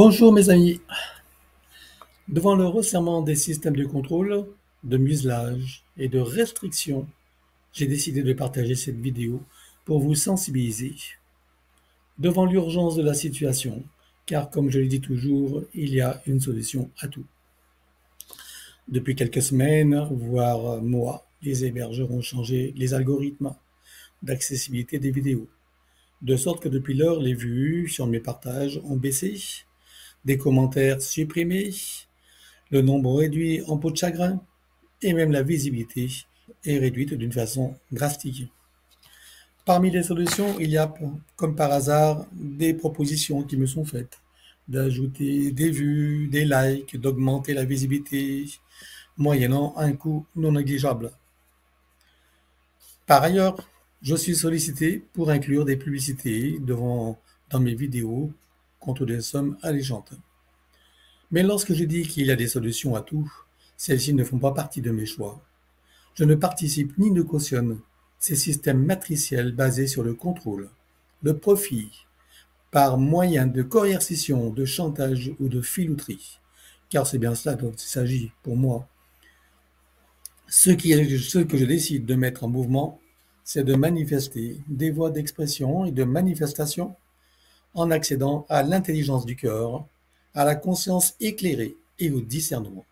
Bonjour mes amis. Devant le resserrement des systèmes de contrôle, de muselage et de restriction, j'ai décidé de partager cette vidéo pour vous sensibiliser devant l'urgence de la situation, car comme je le dis toujours, il y a une solution à tout. Depuis quelques semaines, voire mois, les hébergeurs ont changé les algorithmes d'accessibilité des vidéos, de sorte que depuis lors, les vues sur mes partages ont baissé, des commentaires supprimés, le nombre réduit en peau de chagrin et même la visibilité est réduite d'une façon drastique. Parmi les solutions, il y a, comme par hasard, des propositions qui me sont faites d'ajouter des vues, des likes, d'augmenter la visibilité, moyennant un coût non négligeable. Par ailleurs, je suis sollicité pour inclure des publicités dans mes vidéos contre des sommes alléchantes. Mais lorsque je dis qu'il y a des solutions à tout, celles-ci ne font pas partie de mes choix. Je ne participe ni ne cautionne ces systèmes matriciels basés sur le contrôle, le profit, par moyen de coercition, de chantage ou de filouterie, car c'est bien cela dont il s'agit pour moi. Ce que je décide de mettre en mouvement, c'est de manifester des voies d'expression et de manifestation en accédant à l'intelligence du cœur, à la conscience éclairée et au discernement.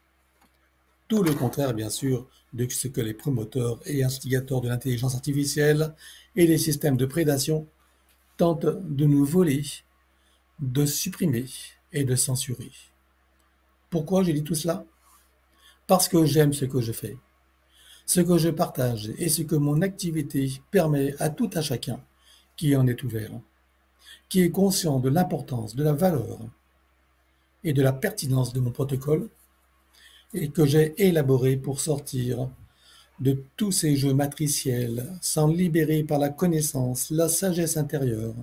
Tout le contraire, bien sûr, de ce que les promoteurs et instigateurs de l'intelligence artificielle et les systèmes de prédation tentent de nous voler, de supprimer et de censurer. Pourquoi je dis tout cela? Parce que j'aime ce que je fais, ce que je partage et ce que mon activité permet à tout un chacun qui en est ouvert, qui est conscient de l'importance, de la valeur et de la pertinence de mon protocole et que j'ai élaboré pour sortir de tous ces jeux matriciels, s'en libérer par la connaissance, la sagesse intérieure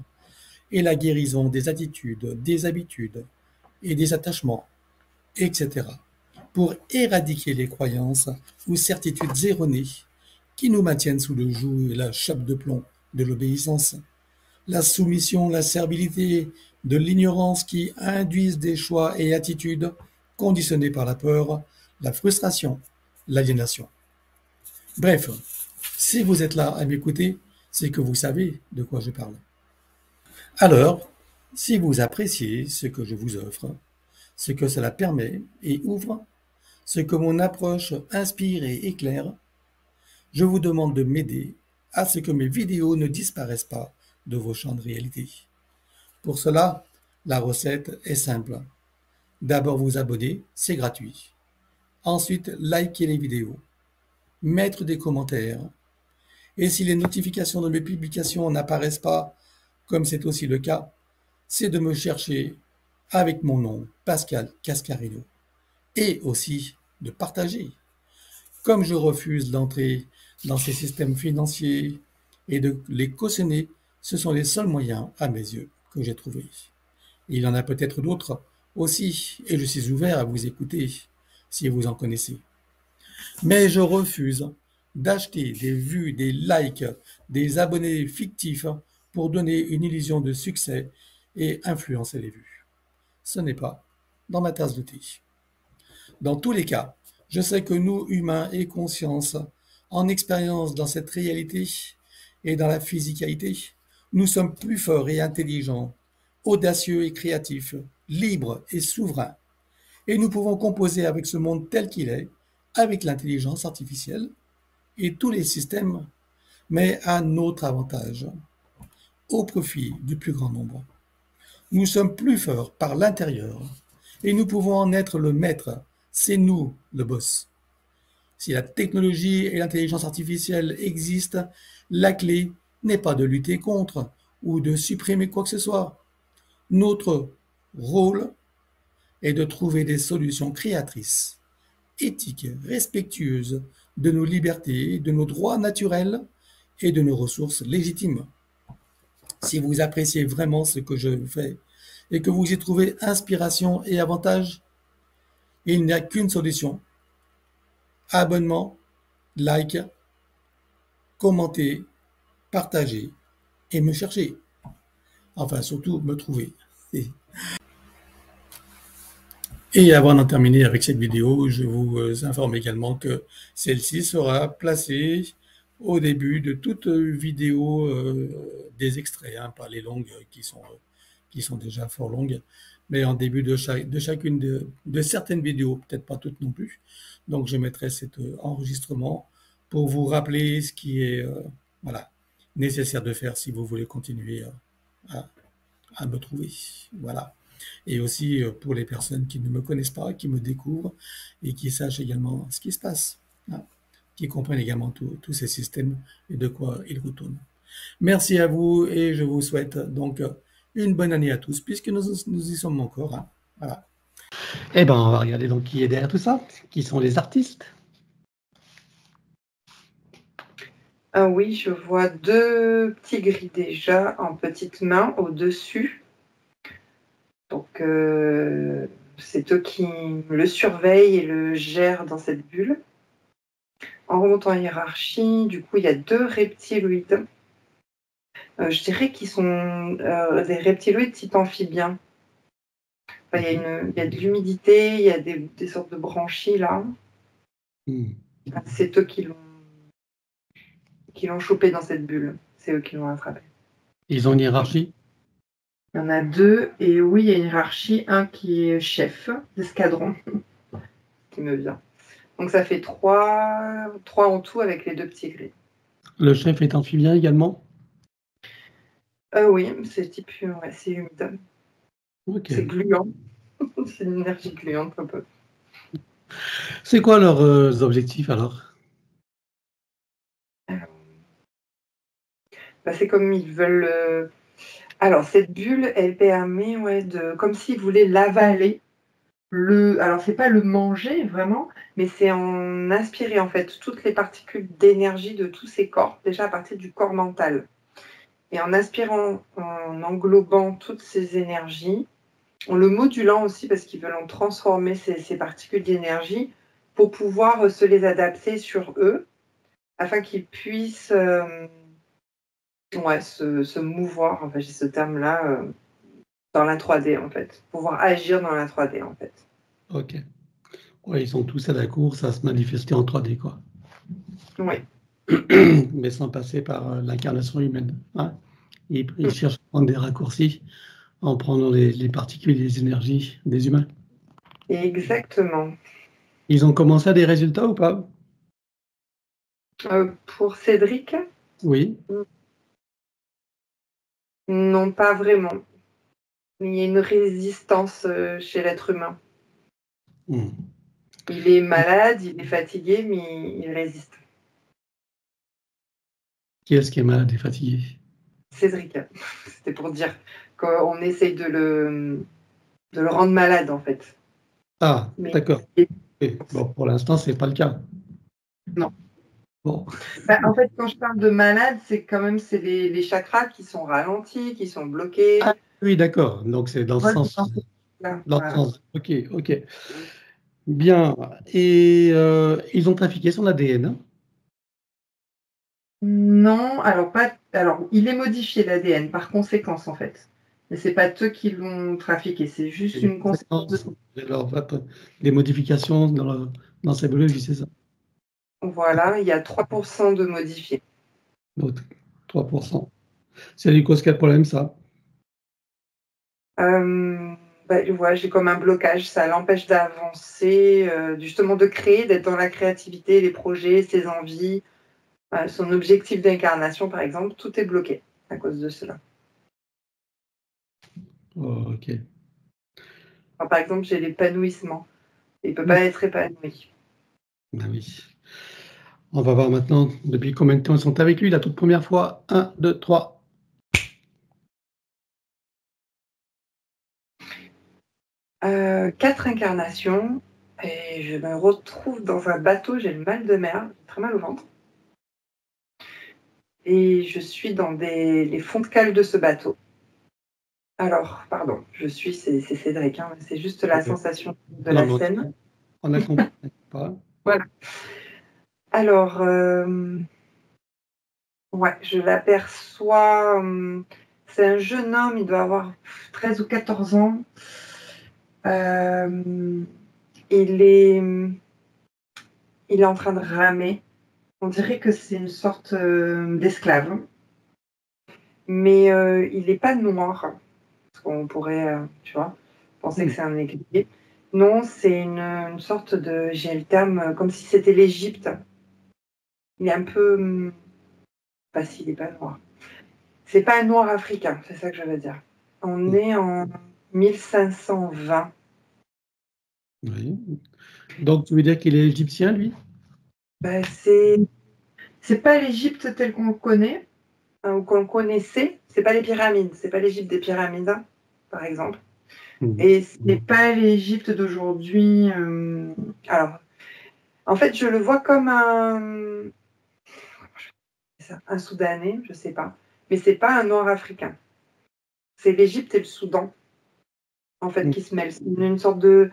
et la guérison des attitudes, des habitudes et des attachements, etc., pour éradiquer les croyances ou certitudes erronées qui nous maintiennent sous le joug et la chape de plomb de l'obéissance, la soumission, la servilité, de l'ignorance qui induisent des choix et attitudes conditionnés par la peur, la frustration, l'aliénation. Bref, si vous êtes là à m'écouter, c'est que vous savez de quoi je parle. Alors, si vous appréciez ce que je vous offre, ce que cela permet et ouvre, ce que mon approche inspire et éclaire, je vous demande de m'aider à ce que mes vidéos ne disparaissent pas de vos champs de réalité. Pour cela, la recette est simple. D'abord vous abonner, c'est gratuit. Ensuite, liker les vidéos, mettre des commentaires. Et si les notifications de mes publications n'apparaissent pas, comme c'est aussi le cas, c'est de me chercher avec mon nom, Pascal Cascarino, et aussi de partager. Comme je refuse d'entrer dans ces systèmes financiers et de les cautionner, ce sont les seuls moyens, à mes yeux, que j'ai trouvés. Il y en a peut-être d'autres aussi, et je suis ouvert à vous écouter si vous en connaissez. Mais je refuse d'acheter des vues, des likes, des abonnés fictifs pour donner une illusion de succès et influencer les vues. Ce n'est pas dans ma tasse de thé. Dans tous les cas, je sais que nous, humains et conscience, en expérience dans cette réalité et dans la physicalité, nous sommes plus forts et intelligents, audacieux et créatifs, libres et souverains. Et nous pouvons composer avec ce monde tel qu'il est, avec l'intelligence artificielle et tous les systèmes, mais à notre avantage, au profit du plus grand nombre. Nous sommes plus forts par l'intérieur et nous pouvons en être le maître. C'est nous le boss. Si la technologie et l'intelligence artificielle existent, la clé n'est pas de lutter contre ou de supprimer quoi que ce soit. Notre rôle est de trouver des solutions créatrices, éthiques, respectueuses de nos libertés, de nos droits naturels et de nos ressources légitimes. Si vous appréciez vraiment ce que je fais et que vous y trouvez inspiration et avantage, il n'y a qu'une solution. Abonnement, like, commenter, partager et me chercher. Enfin, surtout me trouver. Et avant d'en terminer avec cette vidéo, je vous informe également que celle-ci sera placée au début de toute vidéo des extraits, hein, pas les longues qui sont déjà fort longues, mais en début de chacune de certaines vidéos, peut-être pas toutes non plus. Donc je mettrai cet enregistrement pour vous rappeler ce qui est voilà, nécessaire de faire si vous voulez continuer à, à me trouver. Voilà. Et aussi pour les personnes qui ne me connaissent pas, qui me découvrent et qui sachent également ce qui se passe, hein, qui comprennent également tous ces systèmes et de quoi ils retournent. Merci à vous et je vous souhaite donc une bonne année à tous puisque nous y sommes encore, hein. Voilà. Eh ben, on va regarder donc qui est derrière tout ça, qui sont les artistes. Ah oui, je vois 2 petits gris déjà en petites mains au-dessus. Donc, c'est eux qui le surveillent et le gèrent dans cette bulle. En remontant en hiérarchie, du coup, il y a 2 reptiloïdes. Je dirais qu'ils sont des reptiloïdes type amphibien. Enfin, il y a de l'humidité, il y a des sortes de branchies là. C'est eux qui l'ont chopé dans cette bulle. C'est eux qui l'ont attrapé. Ils ont une hiérarchie? Il y en a 2, et oui, il y a une hiérarchie, un qui est chef d'escadron, qui me vient. Donc ça fait 3 en tout avec les 2 petits gris. Le chef est amphibien également? Oui, c'est type, ouais, c'est humide. Okay. C'est gluant. C'est une énergie gluante un peu. C'est quoi leurs objectifs alors? Bah, c'est comme ils veulent. Alors cette bulle, elle permet, ouais, comme s'ils voulaient l'avaler. Alors c'est pas le manger vraiment, mais c'est en aspirer en fait toutes les particules d'énergie de tous ces corps, déjà à partir du corps mental. Et en aspirant, en englobant toutes ces énergies, en le modulant aussi parce qu'ils veulent en transformer ces particules d'énergie pour pouvoir se les adapter sur eux, afin qu'ils puissent se mouvoir, enfin j'ai ce terme-là, dans la 3D en fait, pouvoir agir dans la 3D en fait. Ok. Ouais, ils sont tous à la course à se manifester en 3D, quoi. Oui. Mais sans passer par l'incarnation humaine. Hein. Ils cherchent à prendre des raccourcis en prenant les particules et les énergies des humains. Exactement. Ils ont commencé à des résultats ou pas? Pour Cédric? Oui. Non, pas vraiment. Il y a une résistance chez l'être humain. Il est malade, il est fatigué, mais il résiste. Qui est-ce qui est malade et fatigué? Cédric. C'était pour dire qu'on essaye de le rendre malade, en fait. Ah, d'accord. Bon, pour l'instant, c'est pas le cas. Non. Bon. Bah, en fait, quand je parle de malade, c'est quand même les chakras qui sont ralentis, qui sont bloqués. Ah, oui, d'accord. Donc, c'est dans ce sens. Dans ce sens. Ok, ok. Bien. Et ils ont trafiqué son ADN, hein? Non, alors il est modifié l'ADN par conséquence en fait. Mais c'est pas eux qui l'ont trafiqué, c'est juste une conséquence. Des modifications dans sa biologie, c'est ça? Voilà, il y a 3% de modifiés. Donc, 3%. Ça lui cause quel problème, ça? Ouais, j'ai comme un blocage, ça l'empêche d'avancer, justement de créer, d'être dans la créativité, les projets, ses envies, son objectif d'incarnation par exemple, tout est bloqué à cause de cela. Oh, ok. Alors, par exemple, j'ai l'épanouissement. Il ne peut pas être épanoui. Ben oui. On va voir maintenant depuis combien de temps ils sont avec lui la toute première fois. 1, 2, 3. 4 incarnations, et je me retrouve dans un bateau, j'ai le mal de mer, j'ai très mal au ventre. Et je suis dans les fonds de cale de ce bateau. Alors, pardon, c'est Cédric, hein, c'est juste la sensation de la scène. On a compris. Voilà. Alors, ouais, je l'aperçois. C'est un jeune homme, il doit avoir 13 ou 14 ans. il est en train de ramer. On dirait que c'est une sorte d'esclave. Mais il n'est pas noir. Parce qu'on pourrait, tu vois, penser que c'est un négrier. Non, c'est une sorte de, j'ai le terme, comme si c'était l'Égypte. Il est un peu, pas s'il n'est pas noir. C'est pas un noir africain, c'est ça que je veux dire. On est en 1520. Oui. Donc, tu veux dire qu'il est égyptien, lui? Ben, c'est pas l'Égypte telle qu'on le connaît, hein, ou qu'on le connaissait. C'est pas les pyramides, c'est pas l'Égypte des pyramides, hein, par exemple. Et c'est pas l'Égypte d'aujourd'hui. Alors, en fait, je le vois comme un Soudanais, je sais pas. Mais c'est pas un noir africain. C'est l'Égypte et le Soudan, en fait, qui se mêlent. C'est une sorte de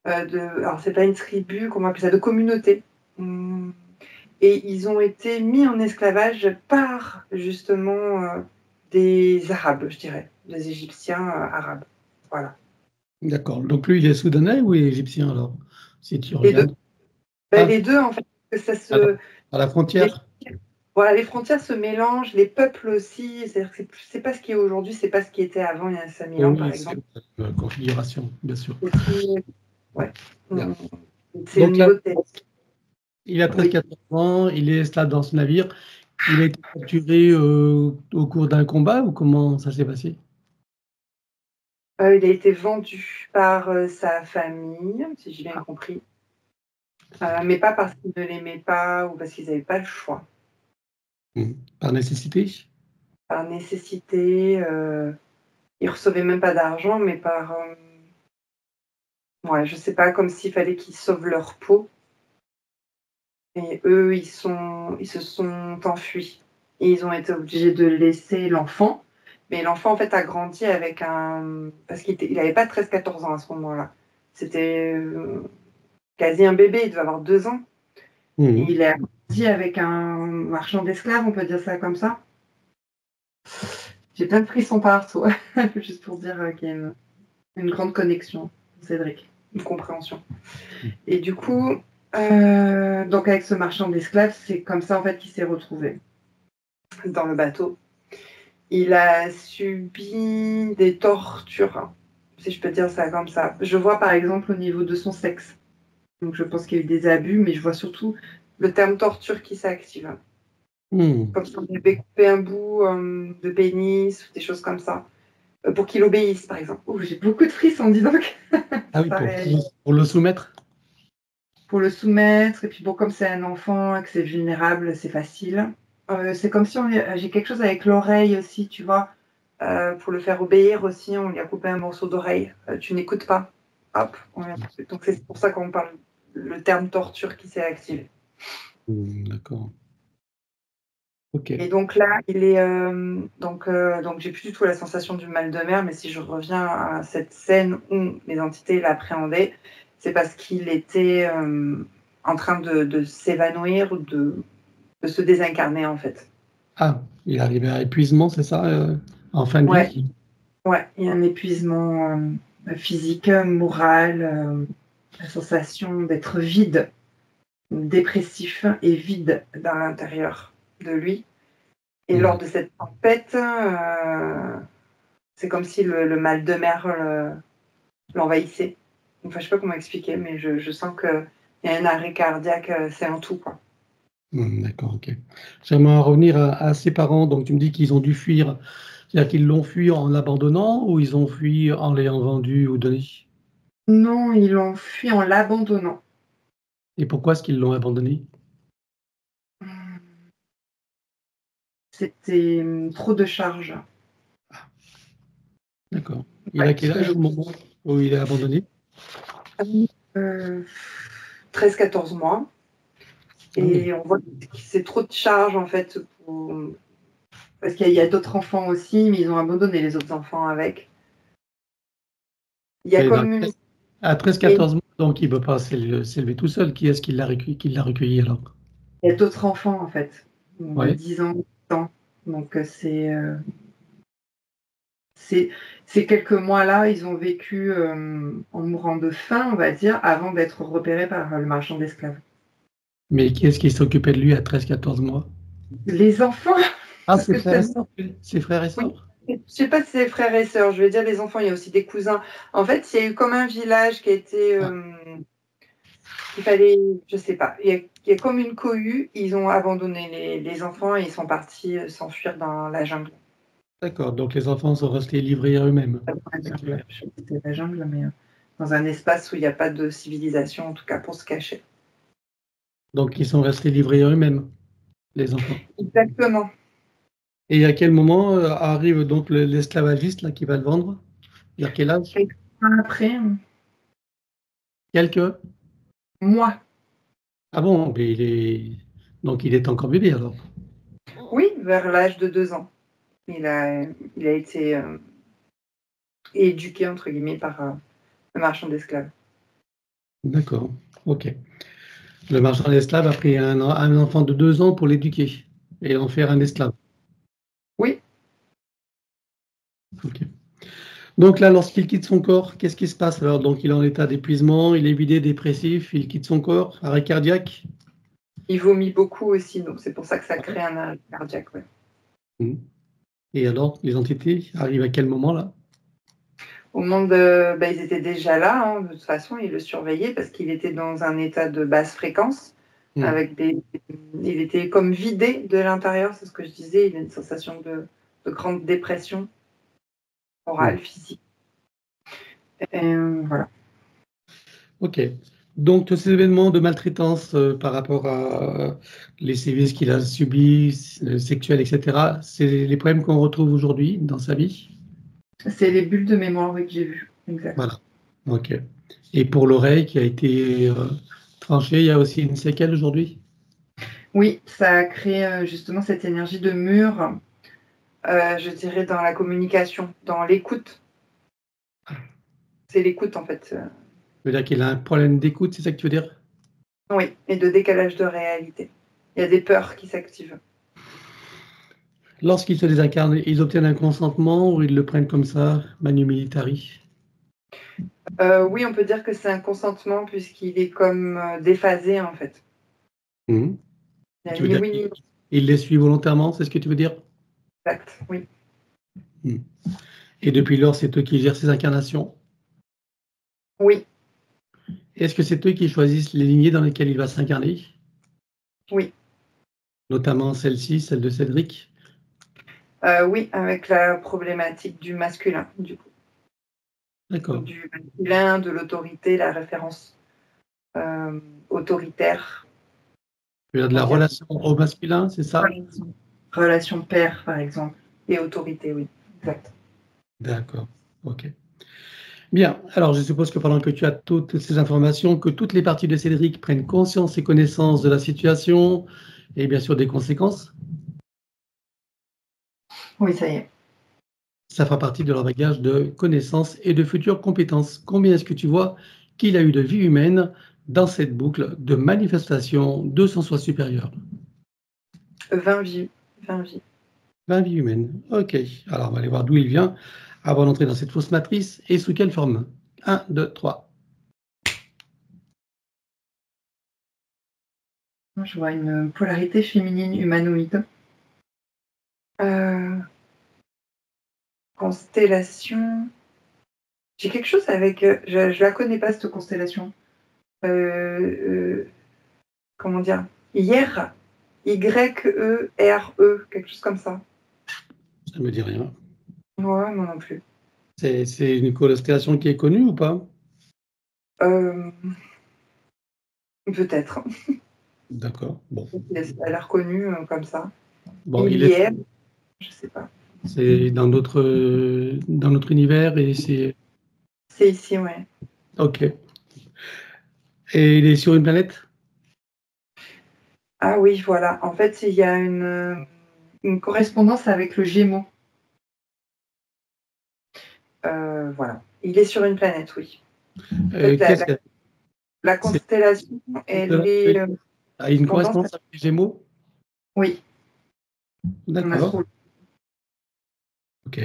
alors, c'est pas une tribu, comment on appelle ça, de communauté. Et ils ont été mis en esclavage par, justement, des Arabes, je dirais, des Égyptiens arabes. Voilà. D'accord. Donc, lui, il est soudanais ou il est égyptien, alors, si tu Les deux. regardes? Ben, les deux, en fait, que ça se... À la frontière? Voilà, les frontières se mélangent, les peuples aussi. C'est-à-dire que c'est pas ce qui est aujourd'hui, c'est pas ce qui était avant, il y a 5000 ans, par exemple. C'est une configuration, bien sûr. Ouais. Bien. C'est le Donc là, niveau de tête. il a 13-14 ans, il est esclave dans ce navire. Il a été capturé au cours d'un combat ou comment ça s'est passé? Il a été vendu par sa famille, si j'ai bien compris. Mais pas parce qu'ils ne l'aimaient pas ou parce qu'ils n'avaient pas le choix. Par nécessité? Par nécessité, ils recevaient même pas d'argent, mais par... ouais, je sais pas, comme s'il fallait qu'ils sauvent leur peau. Et eux, ils se sont enfuis. Et ils ont été obligés de laisser l'enfant. Mais l'enfant, en fait, a grandi avec un... Parce qu'il n'avait pas 13-14 ans à ce moment-là. C'était quasi un bébé, il devait avoir 2 ans. Et il a grandi avec un marchand d'esclaves, on peut dire ça comme ça. J'ai plein de frissons partout, juste pour dire qu'il y a une grande connexion, Cédric, une compréhension. Et du coup, donc avec ce marchand d'esclaves, c'est comme ça en fait qu'il s'est retrouvé dans le bateau. Il a subi des tortures, si je peux dire ça comme ça. Je vois par exemple au niveau de son sexe. Donc je pense qu'il y a eu des abus, mais je vois surtout le terme torture qui s'active. Comme si on devait couper un bout de pénis ou des choses comme ça. Pour qu'il obéisse, par exemple. Oh, j'ai beaucoup de frissons, dis donc. Ah oui, pour le soumettre? Pour le soumettre, et puis bon, comme c'est un enfant et que c'est vulnérable, c'est facile. C'est comme si j'ai quelque chose avec l'oreille aussi, tu vois. Pour le faire obéir aussi, on lui a coupé un morceau d'oreille. Tu n'écoutes pas. Hop, donc c'est pour ça qu'on parle le terme torture qui s'est activé. D'accord. Ok. Et donc là, il est donc j'ai plus du tout la sensation du mal de mer, mais si je reviens à cette scène où les entités l'appréhendaient, c'est parce qu'il était en train de s'évanouir ou de se désincarner en fait. Ah, il arrivait à épuisement, c'est ça, en fin de vie? Ouais, il y a un épuisement physique, moral, la sensation d'être vide, dépressif et vide dans l'intérieur de lui. Et lors de cette tempête, c'est comme si le mal de mer l'envahissait. Enfin, je sais pas comment expliquer, mais je sens qu'il y a un arrêt cardiaque, c'est un tout, quoi. D'accord, ok. J'aimerais en revenir à ses parents. Donc, tu me dis qu'ils ont dû fuir. C'est-à-dire qu'ils l'ont fui en l'abandonnant ou ils ont fui en l'ayant vendu ou donné? Non, ils l'ont fui en l'abandonnant. Et pourquoi est-ce qu'ils l'ont abandonné? C'était trop de charges. D'accord. Il a quel âge au moment où il est abandonné? 13-14 mois. Et on voit que c'est trop de charges, en fait, parce qu'il y a d'autres enfants aussi, mais ils ont abandonné les autres enfants avec. Il y a comme à 13-14 mois, donc il ne peut pas s'élever tout seul. Qui est-ce qui l'a recueilli alors? Il y a d'autres enfants, en fait, de 10 ans, 8 ans. Donc, c'est Ces quelques mois-là, ils ont vécu en mourant de faim, on va dire, avant d'être repérés par le marchand d'esclaves. Mais qui est-ce qui s'occupait de lui à 13-14 mois? Les enfants, Ah, parce ses que frères et sœurs? Ses frères et oui, sœurs? je sais pas si c'est frères et sœurs, je vais dire les enfants, il y a aussi des cousins. En fait, il y a eu comme un village qui a été, Ah, il fallait, je sais pas, il y a comme une cohue, ils ont abandonné les enfants et ils sont partis s'enfuir dans la jungle. d'accord, donc les enfants sont restés livrés à eux-mêmes. Je sais pas si c'était la jungle, mais dans un espace où il n'y a pas de civilisation, en tout cas pour se cacher. Donc ils sont restés livrés à eux-mêmes, les enfants. Exactement. Et à quel moment arrive donc l'esclavagiste là qui va le vendre? Vers quel âge? Quelques mois après, Quelques? moi. Ah bon, mais donc il est encore bébé alors. Oui, vers l'âge de 2 ans. Il a, il a été éduqué, entre guillemets, par le marchand d'esclaves. D'accord, ok. Le marchand d'esclaves a pris un enfant de 2 ans pour l'éduquer et en faire un esclave. Oui, Ok. Donc là, lorsqu'il quitte son corps, qu'est-ce qui se passe alors? Donc il est en état d'épuisement, il est vidé, dépressif, il quitte son corps, arrêt cardiaque. il vomit beaucoup aussi, donc c'est pour ça que ça crée un arrêt cardiaque. Ouais. Mhm. Et alors, les entités arrivent à quel moment là? Au monde, ils étaient déjà là, hein, de toute façon, ils le surveillaient parce qu'il était dans un état de basse fréquence, Mhm. avec il était comme vidé de l'intérieur, c'est ce que je disais, il a une sensation de grande dépression Mhm. morale, physique. Et, voilà. Ok. Donc tous ces événements de maltraitance par rapport à les sévices qu'il a subis, sexuels, etc., c'est les problèmes qu'on retrouve aujourd'hui dans sa vie? C'est les bulles de mémoire, oui, que j'ai vues. Exact. Voilà. Ok. Et pour l'oreille qui a été tranchée, il y a aussi une séquelle aujourd'hui? Oui, ça a créé justement cette énergie de mur, je dirais, dans la communication, dans l'écoute. C'est l'écoute, en fait. Ça veut dire qu'il a un problème d'écoute, c'est ça que tu veux dire? Oui, et de décalage de réalité. Il y a des peurs qui s'activent. Lorsqu'ils se désincarnent, ils obtiennent un consentement ou ils le prennent comme ça, manu militari? Oui, on peut dire que c'est un consentement puisqu'il est comme déphasé, en fait. Mhm. Il n'y a Tu veux ni dire oui ni qu'il non. il les suit volontairement, c'est ce que tu veux dire? Exact, oui. Mhm. Et depuis lors, c'est eux qui gèrent ces incarnations? Oui, Est-ce que c'est eux qui choisissent les lignées dans lesquelles il va s'incarner? oui. Notamment celle-ci, celle de Cédric? Oui, avec la problématique du masculin, du coup. D'accord. Du masculin, de l'autorité, la référence autoritaire, Il y a de on la va dire. relation au masculin, c'est ça? Relation père, par exemple, et autorité, oui. Exact. D'accord, ok. Bien, alors je suppose que pendant que tu as toutes ces informations, que toutes les parties de Cédric prennent conscience et connaissance de la situation et bien sûr des conséquences, Oui, ça y est. ça fera partie de leur bagage de connaissances et de futures compétences. Combien est-ce que tu vois qu'il a eu de vie humaine dans cette boucle de manifestation de son soi supérieur? 20 vies. 20 vies. 20 vies humaines. Ok, alors on va aller voir d'où il vient avant d'entrer dans cette fausse matrice et sous quelle forme. 1, 2, 3. Je vois une polarité féminine humanoïde. Constellation. J'ai quelque chose avec. Je la connais pas, cette constellation. Comment dire? Hier. Y-E-R-E, quelque chose comme ça. Ça ne me dit rien. Ouais, moi non plus. C'est une constellation qui est connue ou pas? Euh, Peut-être. D'accord, bon. Elle a l'air connue comme ça. Bon, Il il y est, est, je sais pas. c'est dans notre univers et c'est C'est ici, ouais. ok. Et il est sur une planète? Ah oui, voilà. En fait, il y a une correspondance avec le Gémeaux. Voilà. Il est sur une planète, oui. En fait, Qu'est-ce que la c'est? constellation, elle est A une tendance à... correspondance avec les Gémeaux? Oui, en D'accord, astrologie. ok.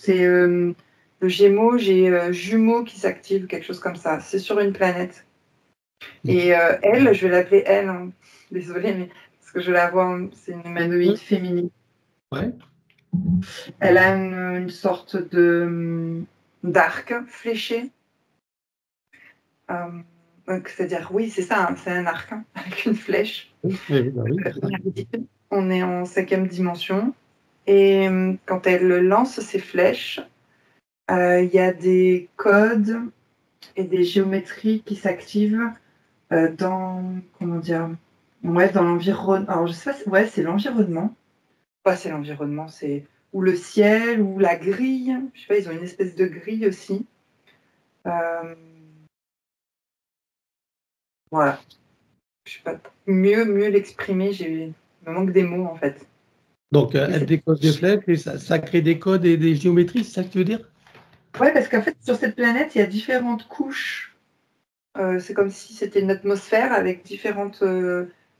C'est le Gémeaux, j'ai jumeaux qui s'activent, quelque chose comme ça. C'est sur une planète. Et elle, je vais l'appeler elle, hein. Désolée, mais parce que je la vois, c'est une humanoïde féminine. Ouais. Elle a une sorte d'arc fléché. C'est-à-dire, oui, c'est ça, hein, c'est un arc hein, avec une flèche. Oui, bah oui. On est en 5e dimension. Et quand elle lance ses flèches, il y a des codes et des géométries qui s'activent dans, comment dire, ouais, dans l'environnement. Alors, je sais pas, ouais, c'est l'environnement. Pas c'est l'environnement, c'est ou le ciel ou la grille. Je sais pas, ils ont une espèce de grille aussi. Voilà. Je sais pas mieux l'exprimer. Il me manque des mots en fait. Donc, elle décode des flèches et ça crée des codes et des géométries, c'est ça que tu veux dire? Ouais, parce qu'en fait, sur cette planète, il y a différentes couches. C'est comme si c'était une atmosphère avec différentes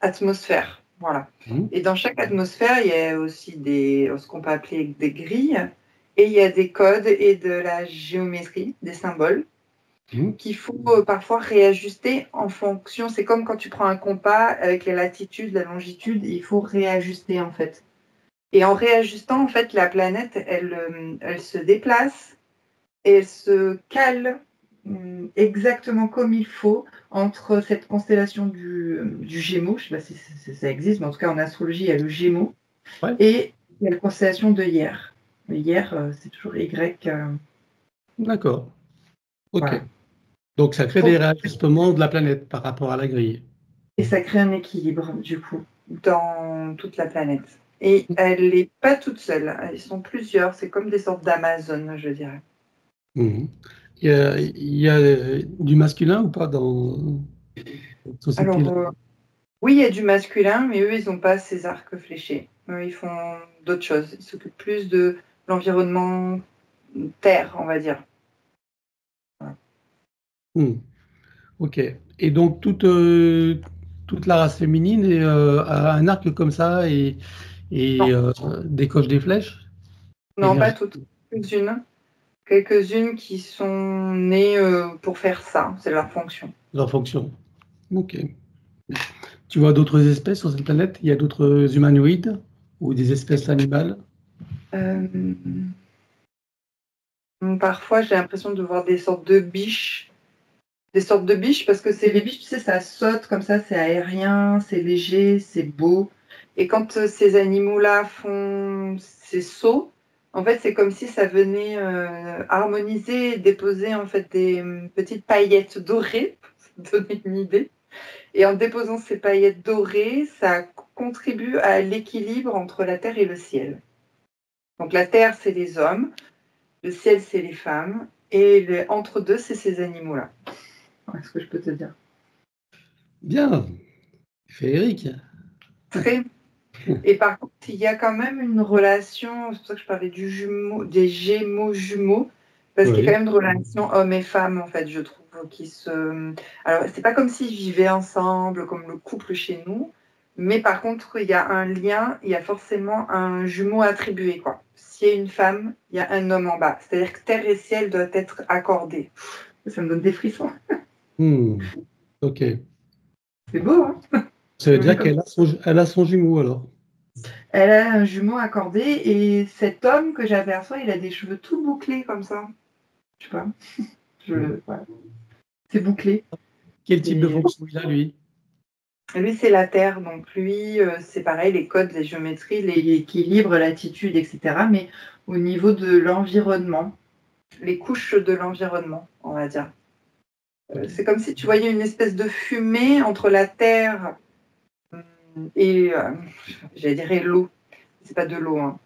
atmosphères. Voilà. Et dans chaque atmosphère, il y a aussi ce qu'on peut appeler des grilles, et il y a des codes et de la géométrie, des symboles, qu'il faut parfois réajuster en fonction. C'est comme quand tu prends un compas avec les latitudes, la longitude, il faut réajuster en fait. Et en réajustant, en fait, la planète, elle se déplace et elle se cale exactement comme il faut entre cette constellation du Gémeaux, je ne sais pas si ça existe, mais en tout cas en astrologie, il y a le Gémeaux, Ouais. et il y a la constellation de Hier. Le Hier, c'est toujours Y. D'accord. Ok. Voilà. Donc, ça crée des réajustements de la planète par rapport à la grille. Et ça crée un équilibre, du coup, dans toute la planète. Et elle n'est pas toute seule, elles sont plusieurs, c'est comme des sortes d'Amazon, je dirais. Il y a du masculin ou pas dans cette société-là? Alors, oui, il y a du masculin, mais eux, ils n'ont pas ces arcs fléchés. Eux, ils font d'autres choses. Ils s'occupent plus de l'environnement terre, on va dire. Voilà. Ok. Et donc, toute la race féminine a un arc comme ça et décoche des flèches? Non, pas toutes. Quelques-unes. Quelques-unes qui sont nées pour faire ça. C'est leur fonction. Leur fonction. Ok. Tu vois d'autres espèces sur cette planète? Il y a d'autres humanoïdes ou des espèces animales? Parfois, j'ai l'impression de voir des sortes de biches. Des sortes de biches parce que c'est les biches, tu sais, ça saute comme ça, c'est aérien, c'est léger, c'est beau. Et quand ces animaux-là font ces sauts, en fait, c'est comme si ça venait harmoniser et déposer en fait des petites paillettes dorées, pour te donner une idée. Et en déposant ces paillettes dorées, ça contribue à l'équilibre entre la terre et le ciel. Donc la terre, c'est les hommes, le ciel, c'est les femmes, et entre deux, c'est ces animaux-là. Voilà ce que je peux te dire. Bien. Féerique. Très. Et par contre, il y a quand même une relation, c'est pour ça que je parlais des Gémeaux jumeaux, parce qu'il y a quand même une relation homme et femme, en fait, je trouve, qui se. Alors, c'est pas comme s'ils vivaient ensemble, comme le couple chez nous, mais par contre, il y a un lien, il y a forcément un jumeau attribué, quoi. S'il y a une femme, il y a un homme en bas. C'est-à-dire que terre et ciel doivent être accordés. Ça me donne des frissons. Ok. C'est beau, hein? Ça veut dire qu'elle a son jumeau alors. Elle a un jumeau accordé et cet homme que j'aperçois, il a des cheveux tout bouclés comme ça. Je sais pas. Voilà. C'est bouclé. Quel type de fonction il a, lui? Lui, c'est la Terre. Donc lui, c'est pareil, les codes, les géométries, l'équilibre, l'attitude, etc. Mais au niveau de l'environnement, les couches de l'environnement, on va dire. C'est comme si tu voyais une espèce de fumée entre la Terre et, j'allais dire, l'eau. C'est pas de l'eau, hein.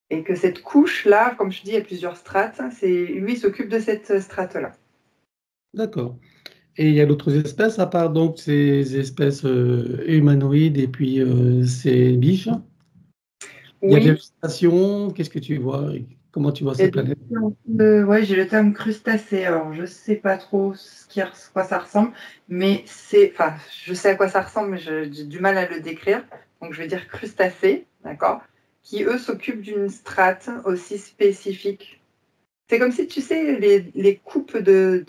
Et que cette couche-là, comme je dis, il y a plusieurs strates, lui, il s'occupe de cette strate-là. D'accord. Et il y a d'autres espèces à part donc ces espèces humanoïdes et puis ces biches? Il y a de la Oui. végétation. Qu'est-ce que tu vois? Comment tu vois cette planète? Ouais, j'ai le terme crustacé. Alors, je sais pas trop quoi ça ressemble, mais enfin, je sais à quoi ça ressemble, mais j'ai du mal à le décrire. Donc, je vais dire crustacé, d'accord, qui eux s'occupent d'une strate aussi spécifique C'est comme si, tu sais, les coupes de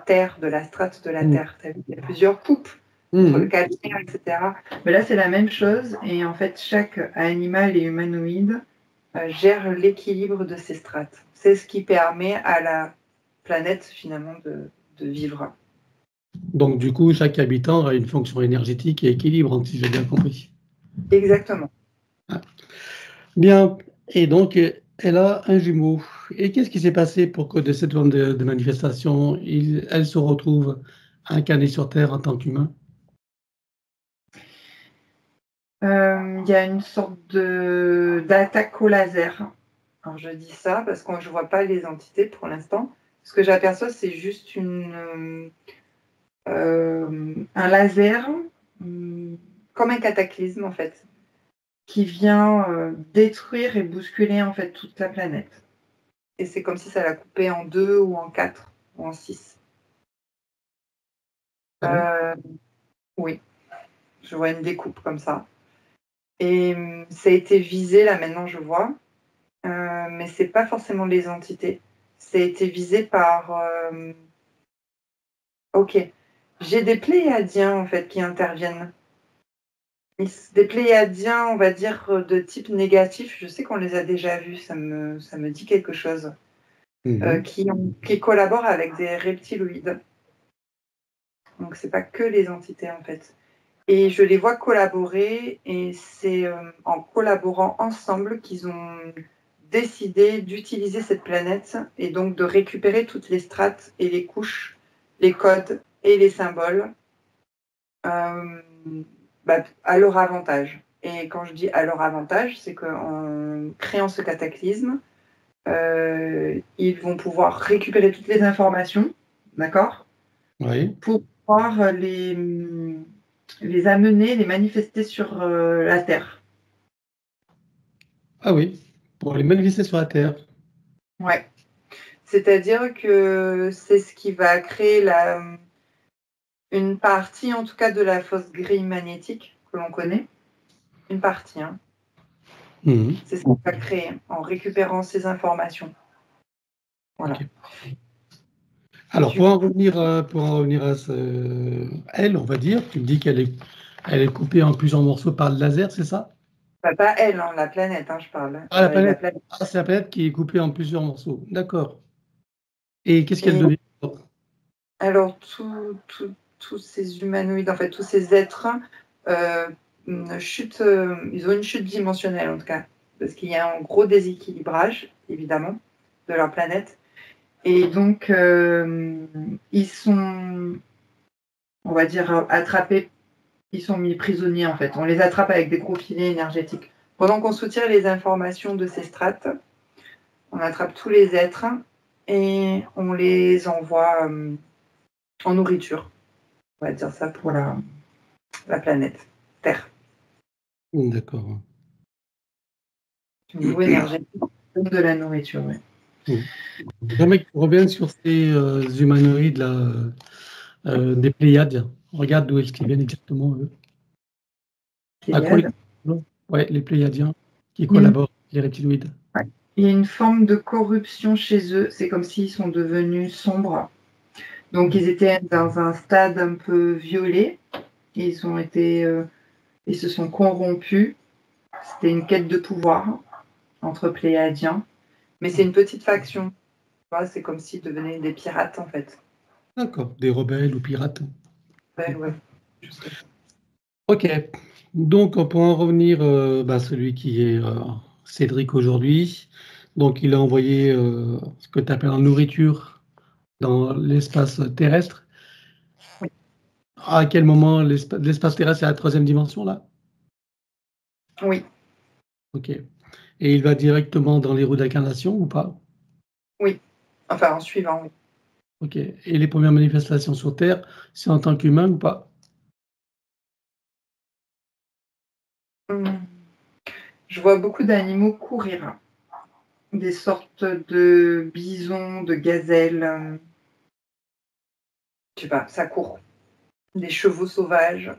terre, de la strate de la terre. Il y a plusieurs coupes entre le calcaire, etc. Mais là, c'est la même chose. Et en fait, chaque animal et humanoïde gère l'équilibre de ces strates. C'est ce qui permet à la planète, finalement, de vivre. Donc, du coup, chaque habitant a une fonction énergétique et équilibrante, si j'ai bien compris. Exactement. Ah. Bien. Et donc, elle a un jumeau. Et qu'est-ce qui s'est passé pour que de cette forme de manifestation, elle se retrouve incarnée sur Terre en tant qu'humain? Il y a une sorte d'attaque au laser. Alors, je dis ça parce que je ne vois pas les entités pour l'instant. Ce que j'aperçois, c'est juste un laser, comme un cataclysme en fait, qui vient détruire et bousculer en fait toute la planète. Et c'est comme si ça la coupait en 2 ou en 4 ou en 6. Oui, je vois une découpe comme ça. Et ça a été visé, là maintenant je vois, mais c'est pas forcément les entités. Ça a été visé par... Ok, j'ai des Pléiadiens en fait qui interviennent. Des Pléiadiens, on va dire, de type négatif, je sais qu'on les a déjà vus, ça me dit quelque chose, qui collaborent avec des reptiloïdes. Donc c'est pas que les entités en fait. Et je les vois collaborer, et c'est en collaborant ensemble qu'ils ont décidé d'utiliser cette planète et donc de récupérer toutes les strates et les couches, les codes et les symboles à leur avantage. Et quand je dis à leur avantage, c'est qu'en créant ce cataclysme, ils vont pouvoir récupérer toutes les informations, d'accord, Oui. pour pouvoir les amener, les manifester sur la Terre. Ah oui, pour les manifester sur la Terre. Ouais. C'est-à-dire que c'est ce qui va créer une partie, en tout cas, de la fausse grille magnétique que l'on connaît. Une partie, hein. C'est ce qu'on va créer en récupérant ces informations. Voilà. Okay. Alors, pour en revenir à elle, on va dire, tu me dis qu'elle est coupée en plusieurs morceaux par le laser, c'est ça? Pas elle, hein, la planète, hein, je parle. Ah, la planète. Ah, c'est la planète qui est coupée en plusieurs morceaux. D'accord. Et qu'est-ce qu'elle devient? Alors, tous ces humanoïdes, en fait, tous ces êtres, ils ont une chute dimensionnelle, en tout cas, parce qu'il y a un gros déséquilibrage, évidemment, de leur planète. Et donc, ils sont, on va dire, attrapés, ils sont mis prisonniers, en fait. On les attrape avec des gros filets énergétiques. Pendant qu'on soutient les informations de ces strates, on attrape tous les êtres et on les envoie en nourriture. On va dire ça pour la planète Terre. D'accord. Au niveau énergétique, de la nourriture, oui. J'aimerais que tu reviennes sur ces humanoïdes-là, des Pléiades. Regarde d'où est-ce qu'ils viennent exactement, eux. Oui, les Pléiadiens qui collaborent avec les reptiloïdes. Ouais. Il y a une forme de corruption chez eux. C'est comme s'ils sont devenus sombres. Donc, ils étaient dans un stade un peu violet. Ils se sont corrompus. C'était une quête de pouvoir entre Pléiadiens. Mais c'est une petite faction. C'est comme s'ils devenaient des pirates, en fait. D'accord, des rebelles ou pirates. Ouais. Ok, donc pour en revenir celui qui est Cédric aujourd'hui, donc il a envoyé ce que tu appelles en nourriture dans l'espace terrestre. Oui. À quel moment l'espace terrestre est à la 3e dimension là? Oui. Ok. Et il va directement dans les roues d'incarnation ou pas? Oui. Enfin, en suivant, oui. Ok. Et les premières manifestations sur Terre, c'est en tant qu'humain ou pas? Je vois beaucoup d'animaux courir. Des sortes de bisons, de gazelles. Je sais pas, ça court. Des chevaux sauvages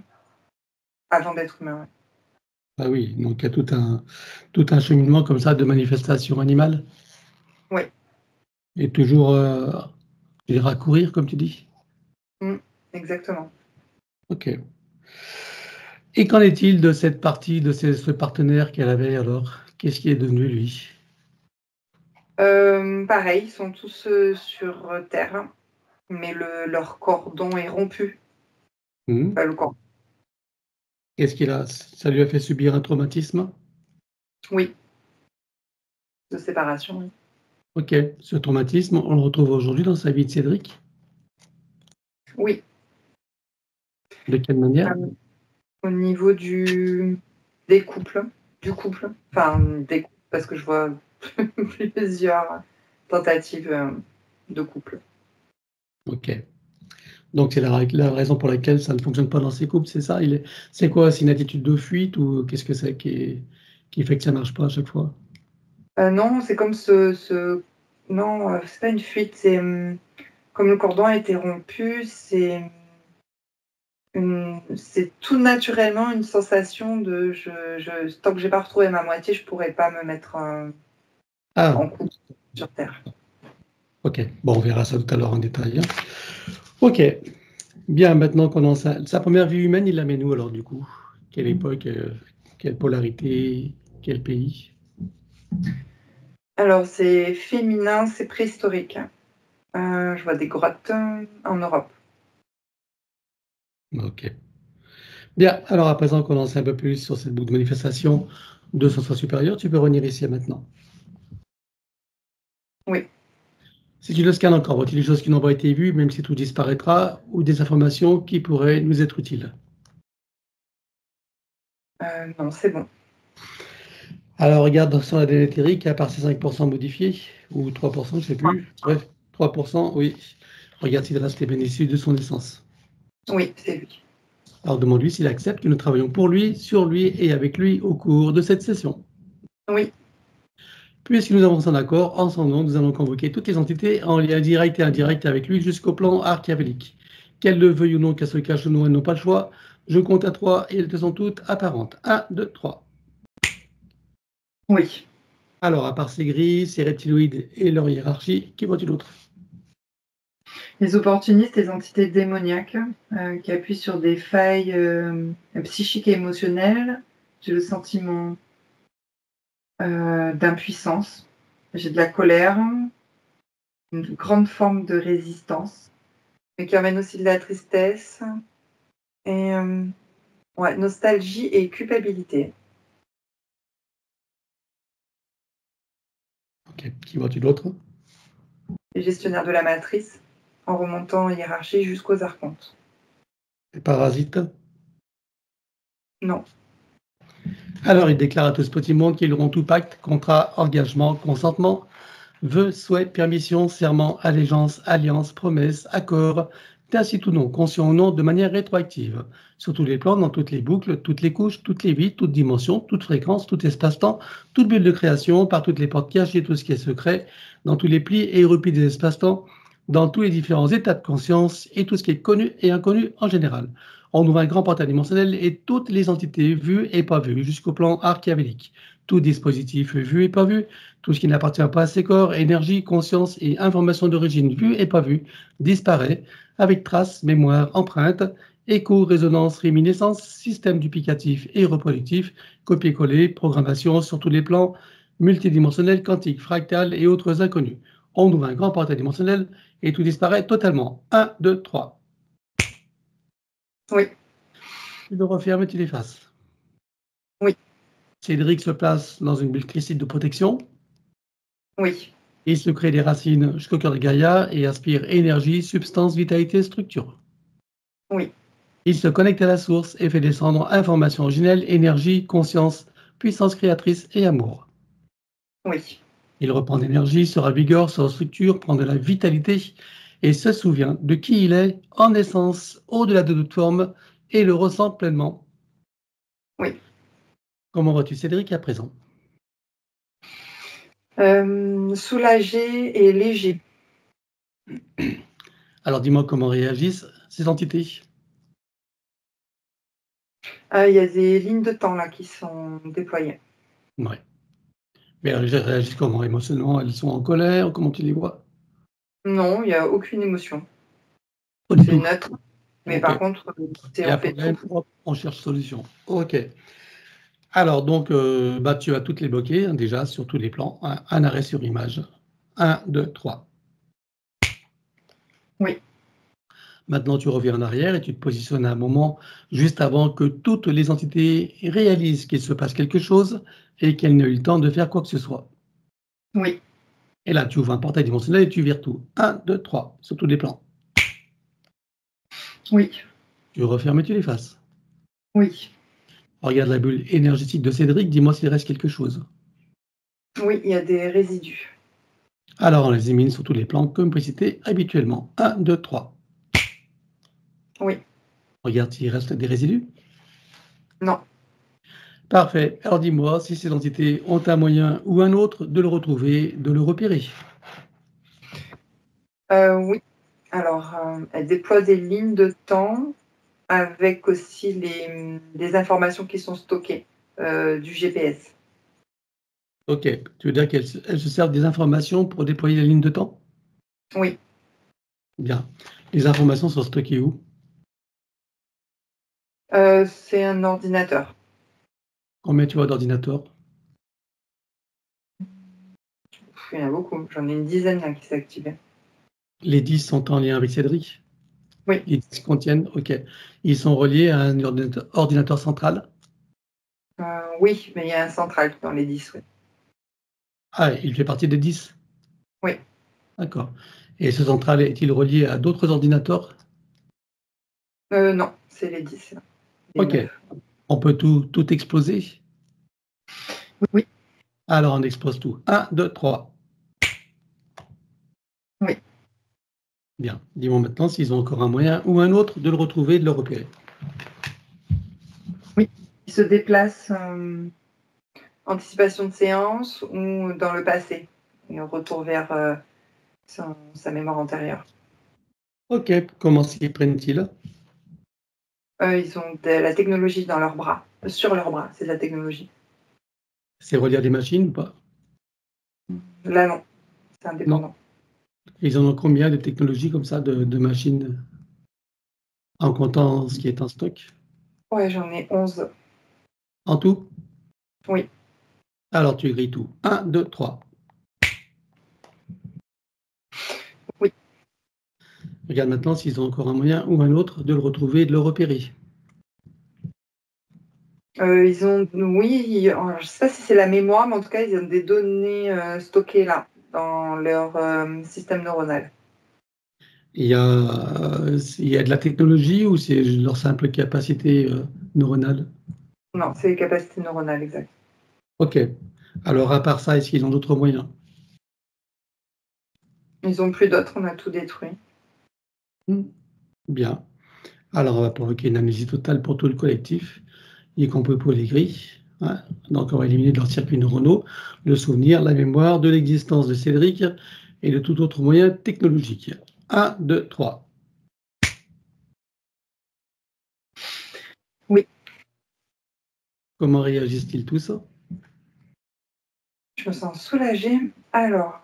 avant d'être humain. Ah oui, donc il y a tout un cheminement comme ça de manifestations animales. Oui. Et toujours, je dirais à courir, comme tu dis? Exactement. OK. Et qu'en est-il de cette partie, de ce partenaire qu'elle avait alors? Qu'est-ce qui est devenu lui? Pareil, ils sont tous, sur, terre, mais leur cordon est rompu. Mmh. Enfin, le cordon, Qu'est-ce qu'il a ça lui a fait subir un traumatisme? oui, de séparation, oui. OK. Ce traumatisme, on le retrouve aujourd'hui dans sa vie de Cédric? Oui, De quelle manière? au niveau des couples, du couple, enfin, des couples, parce que je vois plusieurs tentatives, de couple. OK. Donc c'est la raison pour laquelle ça ne fonctionne pas dans ces couples, c'est ça? C'est quoi? C'est une attitude de fuite ou qu'est-ce que c'est qui fait que ça marche pas à chaque fois? Non, c'est comme ce non, c'est pas une fuite, c'est, comme le cordon a été rompu, c'est tout naturellement une sensation de je tant que j'ai pas retrouvé ma moitié, je pourrais pas me mettre, Ah! en couple sur terre. OK. Bon, on verra ça tout à l'heure en détail, hein. OK. Bien, maintenant qu'on a sa première vie humaine, il la met où alors du coup? Quelle époque, quelle polarité, quel pays? Alors c'est féminin, c'est préhistorique. Je vois des grottes, en Europe. OK. Bien, alors à présent qu'on en sait un peu plus sur cette bout de manifestation de son soi supérieur, tu peux revenir ici et maintenant. Oui, Si tu le scannes encore, vois-t-il des choses qui n'ont pas été vues, même si tout disparaîtra, ou des informations qui pourraient nous être utiles? non, c'est bon. Alors regarde sur l'ADN éthérique, à part ces 5% modifiés, ou 3%, je ne sais plus. Bref, 3%, oui. Regarde s'il reste les bénéfices de son essence. Oui, c'est lui. Alors demande-lui s'il accepte que nous travaillons pour lui, sur lui et avec lui au cours de cette session. Oui, Puisque nous avons un accord, en son nom, nous allons convoquer toutes les entités en lien direct et indirect avec lui jusqu'au plan archiavélique. Qu'elles le veuillent ou non, qu'elles se cachent ou non, elles n'ont pas le choix. Je compte à 3 et elles te sont toutes apparentes. 1, 2, 3. oui. Alors, à part ces grilles, ces reptiloïdes et leur hiérarchie, qui vois-tu d'autre? Les opportunistes, les entités démoniaques, qui appuient sur des failles, psychiques et émotionnelles. J'ai le sentiment, d'impuissance. J'ai de la colère, une grande forme de résistance, mais qui amène aussi de la tristesse et ouais, nostalgie et culpabilité. Ok, qui vois-tu d'autre? Les gestionnaires de la matrice, en remontant en hiérarchie jusqu'aux archontes. Les parasites? Non, Alors, il déclare à tout ce petit monde qu'ils auront tout pacte, contrat, engagement, consentement, vœux, souhaits, permission, serment, allégeance, alliance, promesse, accord, tacite ou non, conscient ou non, de manière rétroactive, sur tous les plans, dans toutes les boucles, toutes les couches, toutes les vies, toutes dimensions, toutes fréquences, tout espace-temps, toute bulle de création, par toutes les portes cachées, tout ce qui est secret, dans tous les plis et replis des espaces-temps, dans tous les différents états de conscience et tout ce qui est connu et inconnu en général. On ouvre un grand portail dimensionnel et toutes les entités vues et pas vues jusqu'au plan archiavélique. Tout dispositif vu et pas vu, tout ce qui n'appartient pas à ces corps, énergie, conscience et information d'origine vue et pas vue, disparaît avec traces, mémoire, empreinte, écho, résonance, réminiscence, système duplicatif et reproductif, copier-coller, programmation sur tous les plans, multidimensionnels, quantiques, fractales et autres inconnus. On ouvre un grand portail dimensionnel et tout disparaît totalement. 1, 2, 3. oui, Tu le refermes et tu l'effaces. oui, Cédric se place dans une bulle cristalline de protection. oui, Il se crée des racines jusqu'au cœur de Gaïa et aspire énergie, substance, vitalité, structure. oui, Il se connecte à la source et fait descendre information originelle, énergie, conscience, puissance créatrice et amour. oui, Il reprend l'énergie, se ravigore, se restructure, prend de la vitalité et se souvient de qui il est en essence, au-delà de toute forme, et le ressent pleinement. oui. Comment vois-tu Cédric à présent? Soulagé et léger. Alors dis-moi comment réagissent ces entités. Il y a des lignes de temps là qui sont déployées. Ouais. Mais elles réagissent comment? Émotionnellement, elles sont en colère? Comment tu les vois? Non, il n'y a aucune émotion. Pas du C'est tout. neutre. Mais Ok. par contre, Il y a on un fait problème, tout. hop, on cherche solution. Ok. Alors, donc, tu vas toutes les bloquer, hein, déjà, sur tous les plans. Un arrêt sur image. 1, 2, 3. Oui. Maintenant, tu reviens en arrière et tu te positionnes à un moment juste avant que toutes les entités réalisent qu'il se passe quelque chose et qu'elles n'aient eu le temps de faire quoi que ce soit. Oui. Et là, tu ouvres un portail dimensionnel et tu vires tout. 1, 2, 3, sur tous les plans. Oui. Tu refermes et tu l'effaces. Oui. Regarde la bulle énergétique de Cédric, dis-moi s'il reste quelque chose. Oui, il y a des résidus. Alors, on les élimine sur tous les plans comme précité habituellement. 1, 2, 3. Oui. Regarde s'il reste des résidus. Non. Parfait. Alors dis-moi si ces entités ont un moyen ou un autre de le retrouver, de le repérer. Oui. Alors, elle déploie des lignes de temps avec aussi des informations qui sont stockées du GPS. Ok. Tu veux dire qu'elle se sert des informations pour déployer la ligne de temps? Oui. Bien. Les informations sont stockées où? C'est un ordinateur. Combien tu as d'ordinateurs? Il y en a beaucoup. J'en ai une dizaine là qui s'est activée. Les 10 sont en lien avec Cédric? Oui. Les 10 contiennent, ok. Ils sont reliés à un ordinateur central? Oui, mais il y a un central dans les 10, oui. Ah, il fait partie des 10? Oui. D'accord. Et ce central est-il relié à d'autres ordinateurs? Non, c'est les 10. Là. Les Ok. 9. On peut tout exploser? Oui. Alors on explose tout. 1, 2, 3. Oui. Bien. Dis-moi maintenant s'ils ont encore un moyen ou un autre de le retrouver et de le repérer. Oui. Il se déplace anticipation de séance ou dans le passé. Et on retourne vers sa mémoire antérieure. Ok. Comment s'y prennent-ils? Ils ont de la technologie dans leurs bras. Sur leurs bras, c'est de la technologie. C'est relié à des machines ou pas? Là, non. C'est Non. indépendant. Ils en ont combien de technologies comme ça, de machines, en comptant ce qui est en stock? Ouais, j'en ai 11. En tout? Oui. Alors tu grilles tout. 1, 2, 3. Oui. Regarde maintenant s'ils ont encore un moyen ou un autre de le retrouver et de le repérer. Ils ont, oui, alors, je ne sais pas si c'est la mémoire, mais en tout cas, ils ont des données stockées là, dans leur système neuronal. Il y a de la technologie ou c'est leur simple capacité neuronale? Non, c'est les capacités neuronales, exact. Ok. Alors à part ça, est-ce qu'ils ont d'autres moyens? Ils n'ont plus d'autres, on a tout détruit. Bien. Alors on va provoquer une amnésie totale pour tout le collectif, y compris pour les grilles. Hein. Donc on va éliminer de leurs circuits neuronaux le souvenir, la mémoire de l'existence de Cédric et de tout autre moyen technologique. 1, 2, 3. Oui. Comment réagissent-ils tous? Je me sens soulagée. Alors,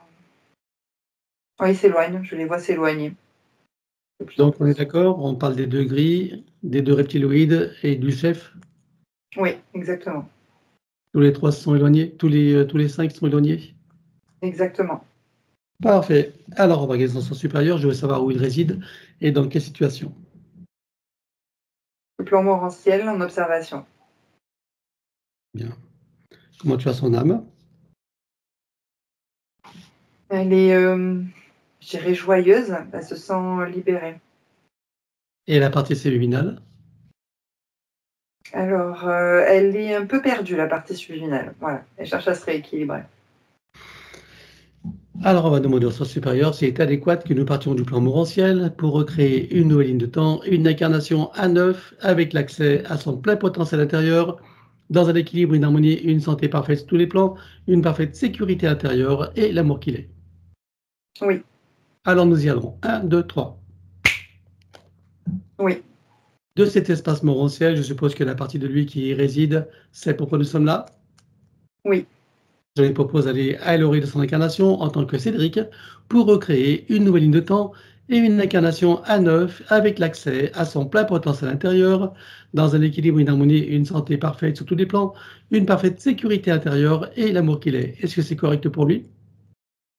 oh, ils s'éloignent, je les vois s'éloigner. De plus en Donc on est plus. d'accord, on parle des deux grilles, des deux reptiloïdes et du chef. Oui, exactement. Tous les trois se sont éloignés, tous les cinq sont éloignés. Exactement. Parfait. Alors, en organisation supérieure, je veux savoir où il réside et dans quelle situation. Le plan morantiel en observation. Bien. Comment tu as son âme? Elle est, je dirais, joyeuse, elle se sent libérée. Et la partie subliminale? Alors, elle est un peu perdue, la partie subliminale. Voilà, elle cherche à se rééquilibrer. Alors, on va demander au sens supérieur s'il est adéquat que nous partions du plan morantiel pour recréer une nouvelle ligne de temps, une incarnation à neuf, avec l'accès à son plein potentiel intérieur, dans un équilibre, une harmonie, une santé parfaite sur tous les plans, une parfaite sécurité intérieure et l'amour qu'il est. Oui. Alors, nous y allons. 1, 2, 3. Oui. De cet espace morantiel, je suppose que la partie de lui qui y réside, c'est pourquoi nous sommes là? Oui. Je lui propose d'aller à l'orée de son incarnation en tant que Cédric pour recréer une nouvelle ligne de temps et une incarnation à neuf avec l'accès à son plein potentiel intérieur, dans un équilibre, une harmonie et une santé parfaite sur tous les plans, une parfaite sécurité intérieure et l'amour qu'il est. Est-ce que c'est correct pour lui?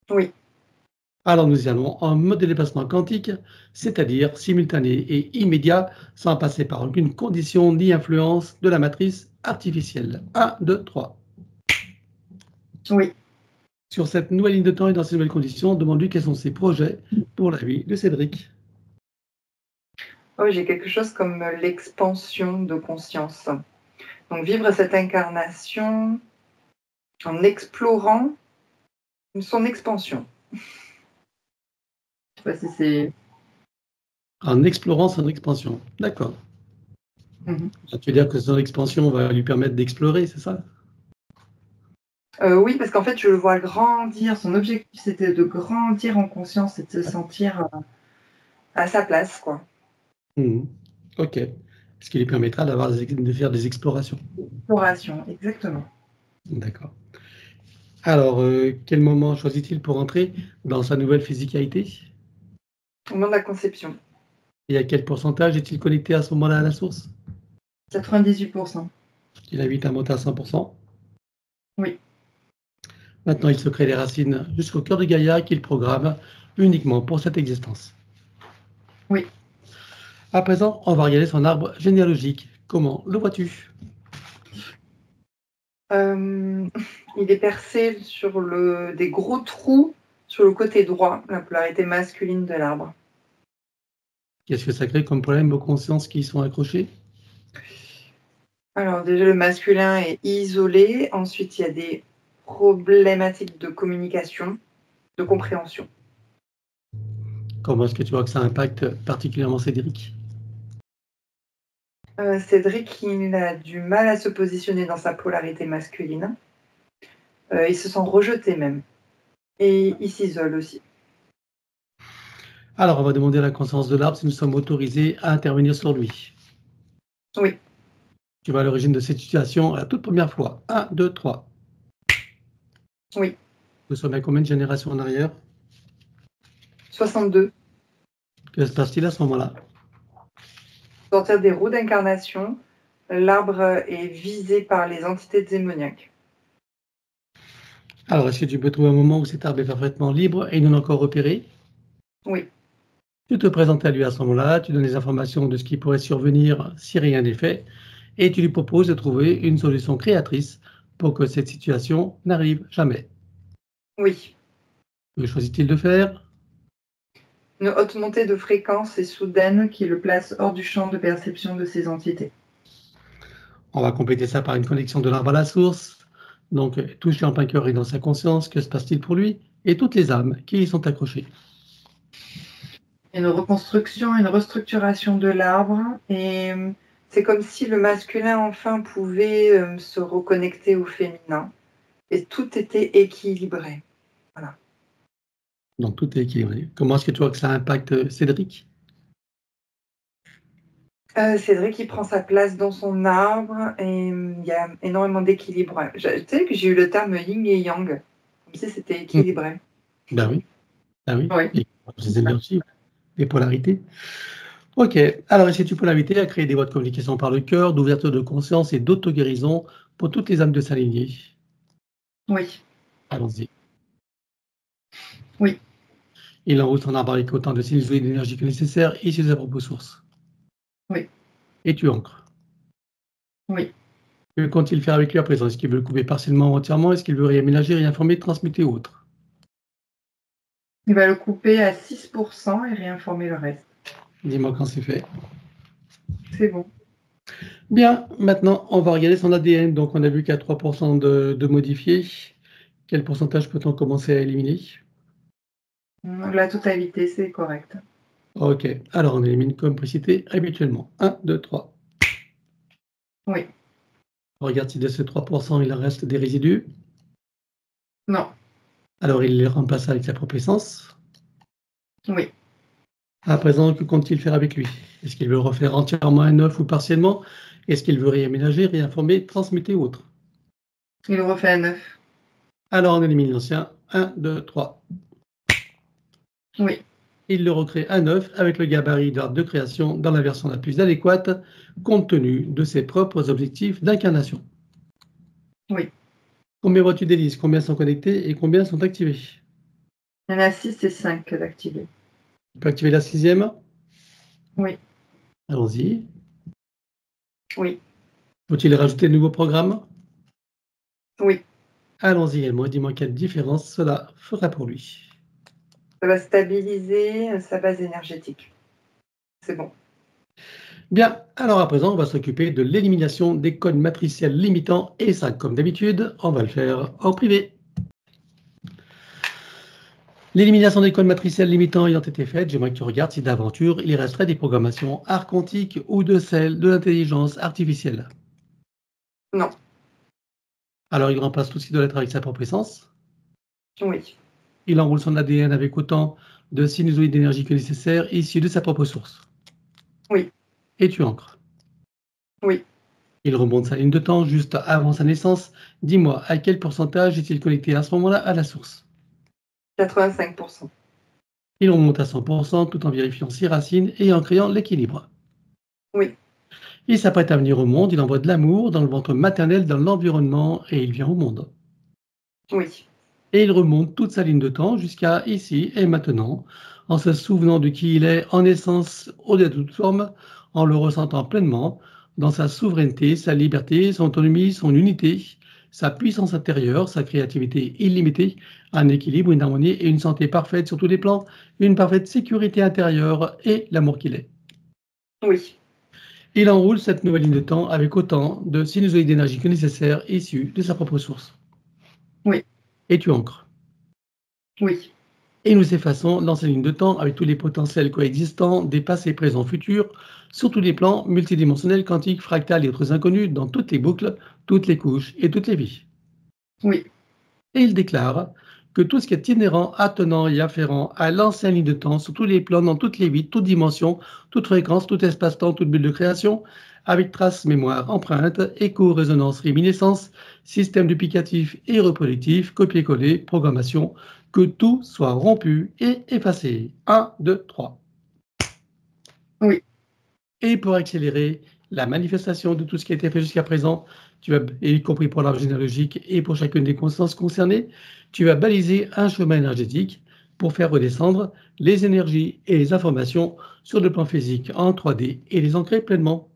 Oui. Alors nous y allons en mode de déplacement quantique, c'est-à-dire simultané et immédiat, sans passer par aucune condition ni influence de la matrice artificielle. 1, 2, 3. Oui. Sur cette nouvelle ligne de temps et dans ces nouvelles conditions, demande-lui quels sont ses projets pour la vie de Cédric. Oh, j'ai quelque chose comme l'expansion de conscience. Donc vivre cette incarnation en explorant son expansion. Je sais pas si c'est... En explorant son expansion. D'accord. Tu veux dire que son expansion va lui permettre d'explorer, c'est ça? Oui, parce qu'en fait, je le vois grandir. Son objectif, c'était de grandir en conscience et de se sentir à sa place, quoi. Ok. Ce qui lui permettra de faire des explorations. Exploration, exactement. D'accord. Alors, quel moment choisit-il pour entrer dans sa nouvelle physicalité? Au moment de la conception. Et à quel pourcentage est-il connecté à ce moment-là à la source? 98%. Il invite à monter à 100%. Oui. Maintenant, il se crée des racines jusqu'au cœur de Gaïa qu'il programme uniquement pour cette existence. Oui. À présent, on va regarder son arbre généalogique. Comment le vois-tu? Il est percé sur des gros trous sur le côté droit, la polarité masculine de l'arbre. Qu'est-ce que ça crée comme problème aux consciences qui y sont accrochées? Alors déjà, le masculin est isolé. Ensuite, il y a des problématiques de communication, de compréhension. Comment est-ce que tu vois que ça impacte particulièrement Cédric? Cédric, il a du mal à se positionner dans sa polarité masculine. Il se sent rejeté même. Et il s'isole aussi. Alors, on va demander à la conscience de l'arbre si nous sommes autorisés à intervenir sur lui. Oui. Tu vas à l'origine de cette situation la toute première fois. 1, 2, 3. Oui. Nous sommes à combien de générations en arrière? 62. Que se passe-t-il à ce moment-là? Sortir des roues d'incarnation, l'arbre est visé par les entités démoniaques. Alors, est-ce que tu peux trouver un moment où cet arbre est parfaitement libre et non encore repéré? Oui. Tu te présentes à lui à ce moment-là, tu donnes les informations de ce qui pourrait survenir si rien n'est fait, et tu lui proposes de trouver une solution créatrice pour que cette situation n'arrive jamais. Oui. Que choisit-il de faire? Une haute montée de fréquence et soudaine qui le place hors du champ de perception de ces entités. On va compléter ça par une connexion de l'arbre à la source. Donc, touché en plein cœur et dans sa conscience, que se passe-t-il pour lui? Et toutes les âmes qui y sont accrochées. Une reconstruction, une restructuration de l'arbre. Et c'est comme si le masculin enfin pouvait se reconnecter au féminin. Et tout était équilibré. Voilà. Donc, tout est équilibré. Comment est-ce que tu vois que ça impacte Cédric? Cédric, il prend sa place dans son arbre et il y a énormément d'équilibre. Tu sais que j'ai eu le terme yin et yang, comme si c'était équilibré. Ben oui. Ben oui. Oui. Et les énergies, les polarités. Ok. Alors, ici, tu peux l'inviter à créer des voies de communication par le cœur, d'ouverture de conscience et d'auto-guérison pour toutes les âmes de sa lignée. Oui. Allons-y. Oui. Il enroule son arbre avec autant de signaux et d'énergie que nécessaire issus de sa propre source. Oui. Et tu ancres. Oui. Que compte-t-il faire avec lui à présent? Est-ce qu'il veut le couper partiellement ou entièrement? Est-ce qu'il veut réaménager, réinformer, transmuter ou autre? Il va le couper à 6% et réinformer le reste. Dis-moi quand c'est fait. C'est bon. Bien, maintenant, on va regarder son ADN. Donc, on a vu qu'il y a 3% de modifiés. Quel pourcentage peut-on commencer à éliminer? La totalité, c'est correct. Ok, alors on élimine comme précité habituellement. 1, 2, 3. Oui. On regarde si de ces 3%, il en reste des résidus. Non. Alors, il les remplace avec sa propre essence. Oui. À présent, que compte-t-il faire avec lui? Est-ce qu'il veut refaire entièrement un œuf ou partiellement? Est-ce qu'il veut réaménager, réinformer, transmuter ou autre? Il refait à 9. Alors, on élimine l'ancien. 1, 2, 3. Oui. Il le recrée à neuf avec le gabarit d'art de création dans la version la plus adéquate, compte tenu de ses propres objectifs d'incarnation. Oui. Combien vois-tu d'hélices? Combien sont connectés et combien sont activés? Il y en a 6 et 5 d'activés. Tu peux activer la 6e? Oui. Allons-y. Oui. Faut-il rajouter de nouveaux programmes? Oui. Allons-y également, dis-moi quelle différence cela fera pour lui. Ça va stabiliser sa base énergétique. C'est bon. Bien, alors à présent, on va s'occuper de l'élimination des codes matriciels limitants, et ça, comme d'habitude, on va le faire en privé. L'élimination des codes matriciels limitants ayant été faite, j'aimerais que tu regardes si d'aventure il resterait des programmations archontiques ou de celles de l'intelligence artificielle. Non. Alors il remplace tout ce qui doit être avec sa propre essence. Oui. Il enroule son ADN avec autant de sinusoïdes d'énergie que nécessaire, issus de sa propre source. Oui. Et tu ancres. Oui. Il remonte sa ligne de temps juste avant sa naissance. Dis-moi, à quel pourcentage est-il connecté à ce moment-là à la source? 85%. Il remonte à 100% tout en vérifiant ses racines et en créant l'équilibre. Oui. Il s'apprête à venir au monde, il envoie de l'amour dans le ventre maternel, dans l'environnement, et il vient au monde. Oui. Et il remonte toute sa ligne de temps jusqu'à ici et maintenant, en se souvenant de qui il est en essence, au-delà de toute forme, en le ressentant pleinement, dans sa souveraineté, sa liberté, son autonomie, son unité, sa puissance intérieure, sa créativité illimitée, un équilibre, une harmonie et une santé parfaite sur tous les plans, une parfaite sécurité intérieure et l'amour qu'il est. Oui. Il enroule cette nouvelle ligne de temps avec autant de sinusoïdes d'énergie que nécessaire issus de sa propre source. Oui. Et tu ancres. Oui. Et nous effaçons l'ancienne ligne de temps avec tous les potentiels coexistants des passés, présents, futurs, sur tous les plans multidimensionnels, quantiques, fractales et autres inconnus, dans toutes les boucles, toutes les couches et toutes les vies. Oui. Et il déclare que tout ce qui est inhérent, attenant et afférent à l'ancienne ligne de temps, sur tous les plans, dans toutes les vies, toutes dimensions, toute fréquence, tout espace-temps, toute bulle de création, avec traces, mémoire, empreinte, écho, résonance, réminiscence, système duplicatif et reproductif, copier-coller, programmation, que tout soit rompu et effacé. 1, 2, 3. Oui. Et pour accélérer la manifestation de tout ce qui a été fait jusqu'à présent, y compris pour l'arbre généalogique et pour chacune des consciences concernées, tu vas baliser un chemin énergétique pour faire redescendre les énergies et les informations sur le plan physique en 3D et les ancrer pleinement.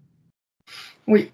Oui.